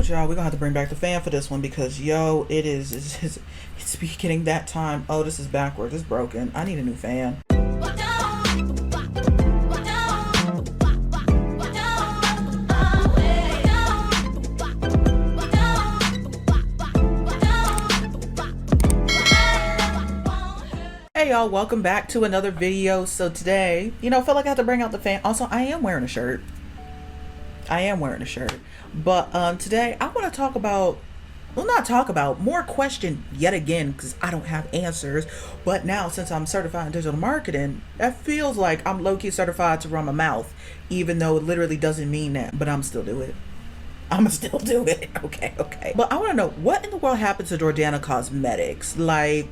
y'all, we're gonna have to bring back the fan for this one because yo, it's getting that time. Oh, this is backwards. It's broken. I need a new fan. Hey y'all, welcome back to another video. So today, I feel like I have to bring out the fan. Also, I am wearing a shirt. But today I want to talk about, more question yet again, because I don't have answers. But now, since I'm certified in digital marketing, that feels like I'm low-key certified to run my mouth, even though it literally doesn't mean that. But I'm still do it. Okay. But I want to know, what in the world happened to Jordana Cosmetics? Like,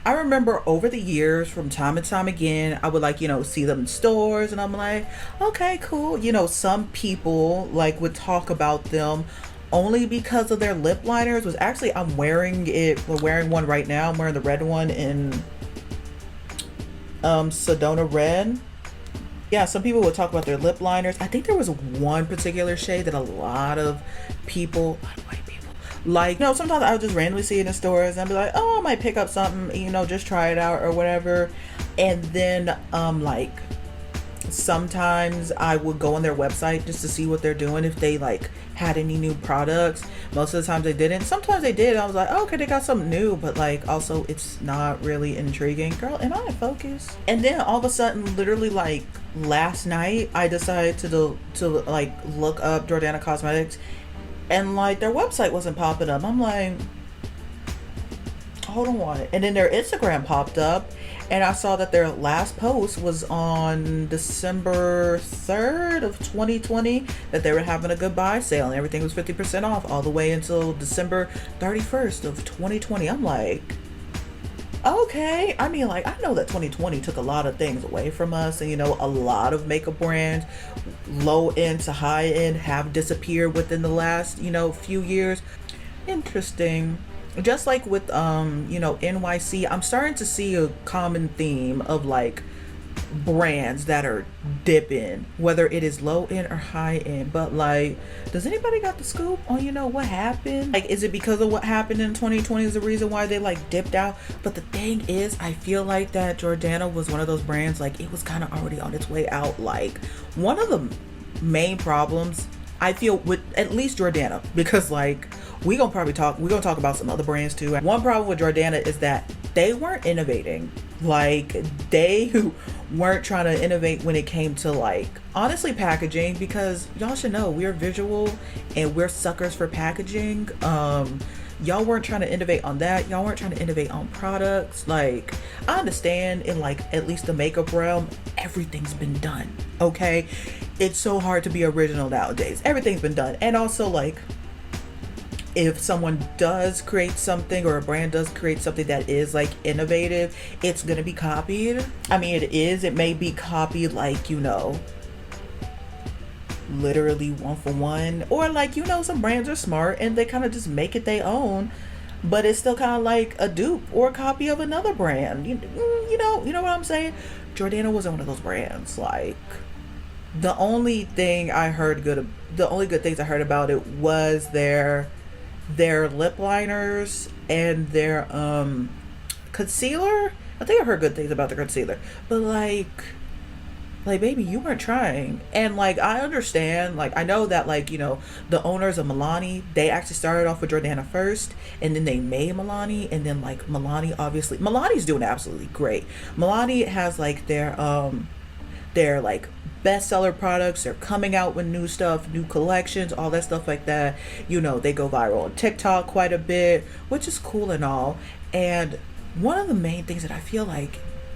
I remember over the years, from time and time again, I would see them in stores, and I'm like, okay, cool. Some people would talk about them only because of their lip liners. Was actually, I'm wearing one right now. I'm wearing the red one in Sedona Red. Yeah, some people would talk about their lip liners. I think there was one particular shade that a lot of white people, sometimes I would just randomly see it in stores and be like, oh, I might pick up something, just try it out or whatever. And then, sometimes I would go on their website just to see what they're doing, if they had any new products. Most of the times they didn't. Sometimes they did. I was like, oh, okay, they got something new, but also it's not really intriguing. Girl, am I in focus? And then all of a sudden, literally last night, I decided to look up Jordana Cosmetics, and their website wasn't popping up. I'm like, hold on. And then their Instagram popped up, and I saw that their last post was on December 3rd of 2020, that they were having a goodbye sale and everything was 50% off all the way until December 31st of 2020. I'm like, okay. I mean, I know that 2020 took a lot of things away from us, and a lot of makeup brands, low end to high end, have disappeared within the last few years. Interesting. Just like with NYC, I'm starting to see a common theme of brands that are dipping, whether it is low end or high end. But does anybody got the scoop on what happened? Is it because of what happened in 2020 is the reason why they dipped out? But the thing is, I feel like that Jordana was one of those brands, it was kind of already on its way out. One of the main problems I feel with at least Jordana, because we're gonna talk about some other brands too. One problem with Jordana is that they weren't innovating. They weren't trying to innovate when it came to honestly packaging, because y'all should know we're visual and we're suckers for packaging. Y'all weren't trying to innovate on that. Y'all weren't trying to innovate on products. I understand in at least the makeup realm, everything's been done. Okay, it's so hard to be original nowadays. Everything's been done. And also if someone does create something, or a brand does create something that is innovative, it's gonna be copied. I mean, it may be copied literally one for one, or some brands are smart and they kind of just make it their own, but it's still kind of a dupe or a copy of another brand. You know what I'm saying? Jordana wasn't one of those brands. The only good things I heard about it was their lip liners and their concealer. I think I heard good things about the concealer, but baby, you weren't trying. And I understand, I know that the owners of Milani, they actually started off with Jordana first, and then they made Milani, and then Milani, obviously Milani's doing absolutely great. Milani has their bestseller products. They're coming out with new stuff, new collections, all that stuff like that. They go viral on TikTok quite a bit, which is cool and all. And one of the main things that I feel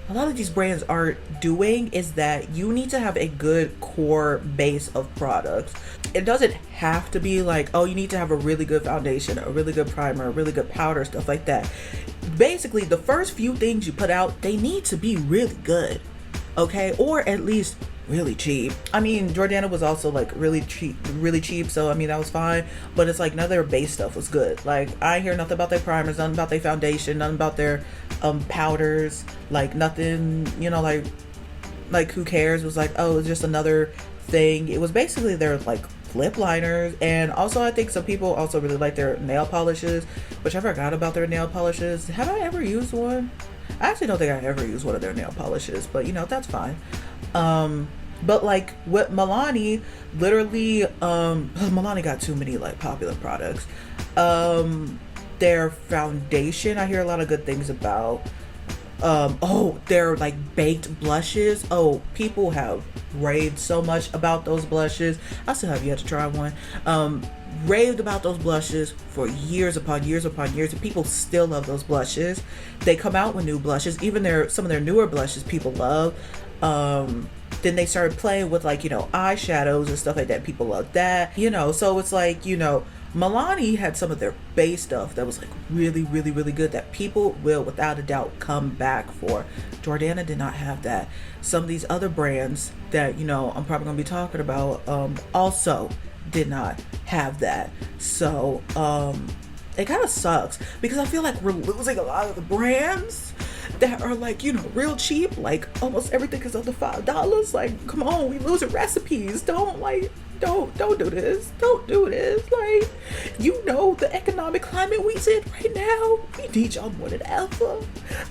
a lot of these brands are doing is that you need to have a good core base of products. It doesn't have to be oh, you need to have a really good foundation, a really good primer, a really good powder, stuff like that. Basically, the first few things you put out, they need to be really good, okay? Or at least really cheap. I mean, Jordana was also really cheap, so I mean that was fine, but it's none of their base stuff was good. I hear nothing about their primers, nothing about their foundation, nothing about their powders, nothing, who cares. It was oh, it's just another thing. It was basically their lip liners. And also I think some people also really like their nail polishes, which I forgot about their nail polishes. Have I ever used one? I actually don't think I ever used one of their nail polishes, but you know, that's fine. But like with Milani, literally, Milani got too many like popular products. Their foundation, I hear a lot of good things about. Oh, their like baked blushes. Oh, people have raved so much about those blushes. I still have yet to try one. Raved about those blushes for years upon years upon years, and people still love those blushes. They come out with new blushes. Even some of their newer blushes people love. Then they started playing with like, you know, eyeshadows and stuff like that. People love that, you know. So it's like, you know, Milani had some of their base stuff that was like really, really, really good that people will without a doubt come back for. Jordana did not have that. Some of these other brands that, you know, I'm probably gonna be talking about, also did not have that. So it kind of sucks because I feel like we're losing a lot of the brands that are like, you know, real cheap. Like almost everything is under $5. Like, come on, we losing recipes. Don't do this. Don't do this. Like, you know, the economic climate we in right now, we need y'all more than ever.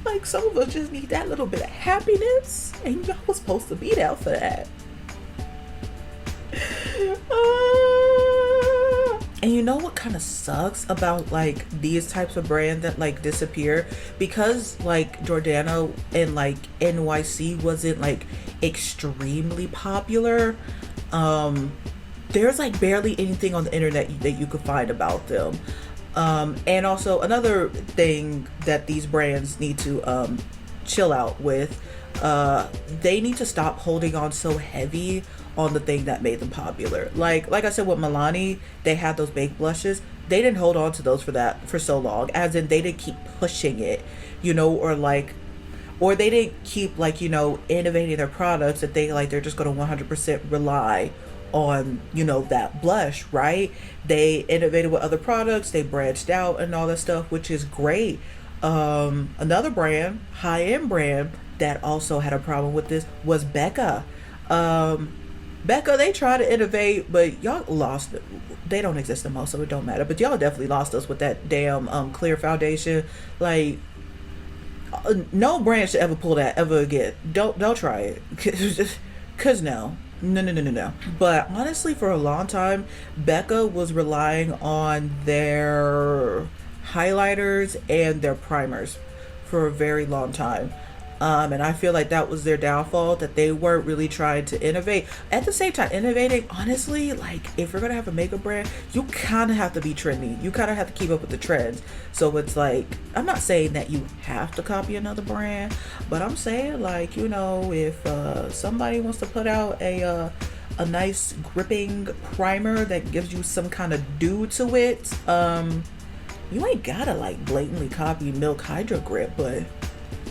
Like, some of us just need that little bit of happiness, and y'all was supposed to be there for that. And you know what kind of sucks about like these types of brands that like disappear, because like Jordana and like NYC wasn't like extremely popular. There's like barely anything on the internet that you could find about them. And also another thing that these brands need to chill out with, they need to stop holding on so heavy on the thing that made them popular. Like I said with Milani, they had those baked blushes. They didn't hold on to those for so long, as in they didn't keep pushing it, you know, or they didn't keep like, you know, innovating their products that they're just going to 100% rely on, you know, that blush, right? They innovated with other products, they branched out and all that stuff, which is great. Another brand, high-end brand that also had a problem with this was Becca. Becca, they try to innovate, but y'all lost it. They don't exist anymore, so it don't matter. But y'all definitely lost us with that damn clear foundation. Like, no brand should ever pull that ever again. Don't try it. Cause no. But honestly, for a long time, Becca was relying on their highlighters and their primers for a very long time. And I feel like that was their downfall, that they weren't really trying to innovate. At the same time, innovating, honestly, like if you're gonna have a makeup brand, you kind of have to be trendy. You kind of have to keep up with the trends. So it's like, I'm not saying that you have to copy another brand, but I'm saying like, you know, if somebody wants to put out a nice gripping primer that gives you some kind of dew to it, you ain't gotta like blatantly copy Milk Hydro Grip, but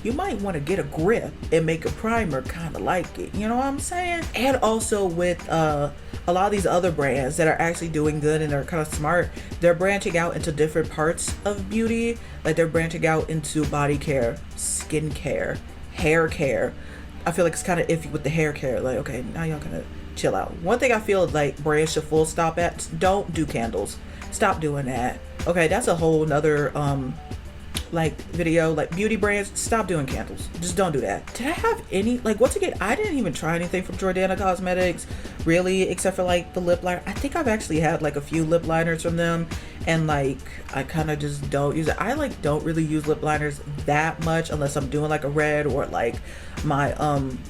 you might want to get a grip and make a primer kind of like it. You know what I'm saying? And also with a lot of these other brands that are actually doing good and they're kind of smart, they're branching out into different parts of beauty. Like they're branching out into body care, skin care, hair care. I feel like it's kind of iffy with the hair care. Like, okay, now y'all gonna chill out. One thing I feel like brands should full stop at, don't do candles. Stop doing that. Okay, that's a whole nother like video. Like beauty brands, stop doing candles. Just don't do that. Did I have any, like, once again, I didn't even try anything from Jordana Cosmetics really, except for like the lip liner. I think I've actually had like a few lip liners from them, and like I kind of just don't use it. I like don't really use lip liners that much unless I'm doing like a red or like my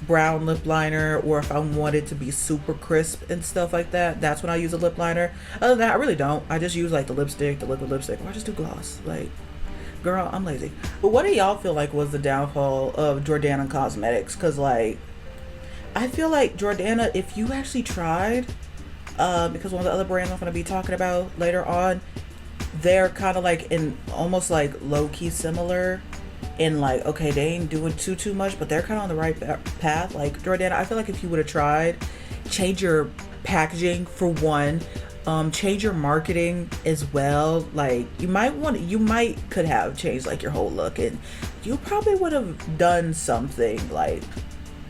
brown lip liner, or if I want it to be super crisp and stuff like that, that's when I use a lip liner. Other than that, I really don't. I just use like the lipstick, the liquid lipstick, or I just do gloss. Like, girl, I'm lazy. But what do y'all feel like was the downfall of Jordana Cosmetics? Because like I feel like Jordana, if you actually tried, because one of the other brands I'm going to be talking about later on, they're kind of like in almost like low-key similar in like, okay, they ain't doing too much, but they're kind of on the right path. Like Jordana, I feel like if you would have tried, change your packaging for one, change your marketing as well. Like you might could have changed like your whole look, and you probably would have done something like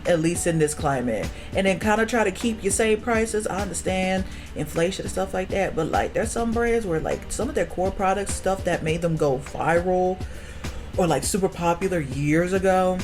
at least in this climate, and then kind of try to keep your same prices. I understand inflation and stuff like that, but like there's some brands where like some of their core products, stuff that made them go viral or like super popular years ago,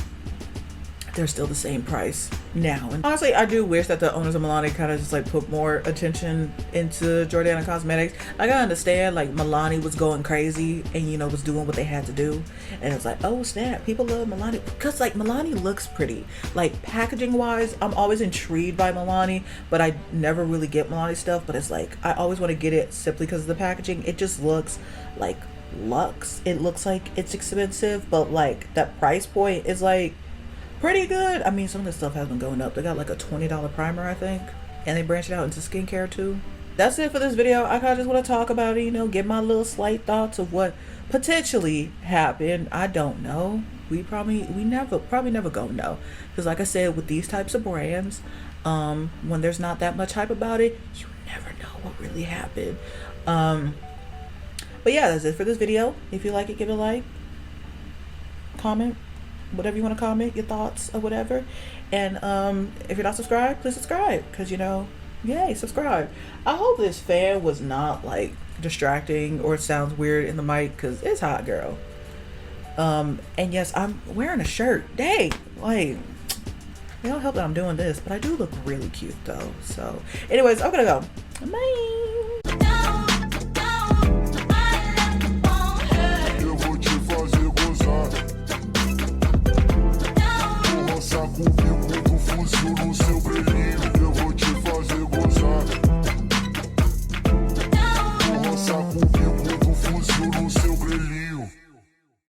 they're still the same price now. And honestly, I do wish that the owners of Milani kind of just like put more attention into Jordana Cosmetics. Like, I understand like Milani was going crazy and, you know, was doing what they had to do, and it's like, oh snap, people love Milani because like Milani looks pretty. Like packaging wise, I'm always intrigued by Milani, but I never really get Milani stuff. But it's like I always want to get it simply because of the packaging. It just looks like luxe. It looks like it's expensive, but like that price point is like pretty good. I mean, some of this stuff has been going up. They got like a $20 primer, I think, and they branched it out into skincare too. That's it for this video. I kind of just want to talk about it, you know, give my little slight thoughts of what potentially happened. I don't know. We never gonna know, because like I said, with these types of brands, when there's not that much hype about it, you never know what really happened. But yeah, that's it for this video. If you like it, give it a like, comment, whatever you want to comment, your thoughts or whatever. And if you're not subscribed, please subscribe, because, you know, yay, subscribe. I hope this fan was not like distracting or it sounds weird in the mic, because it's hot, girl. And yes, I'm wearing a shirt. Dang, like, it don't help that I'm doing this, but I do look really cute though. So anyways, I'm gonna go. Bye. Comigo do fuzil no seu brilho.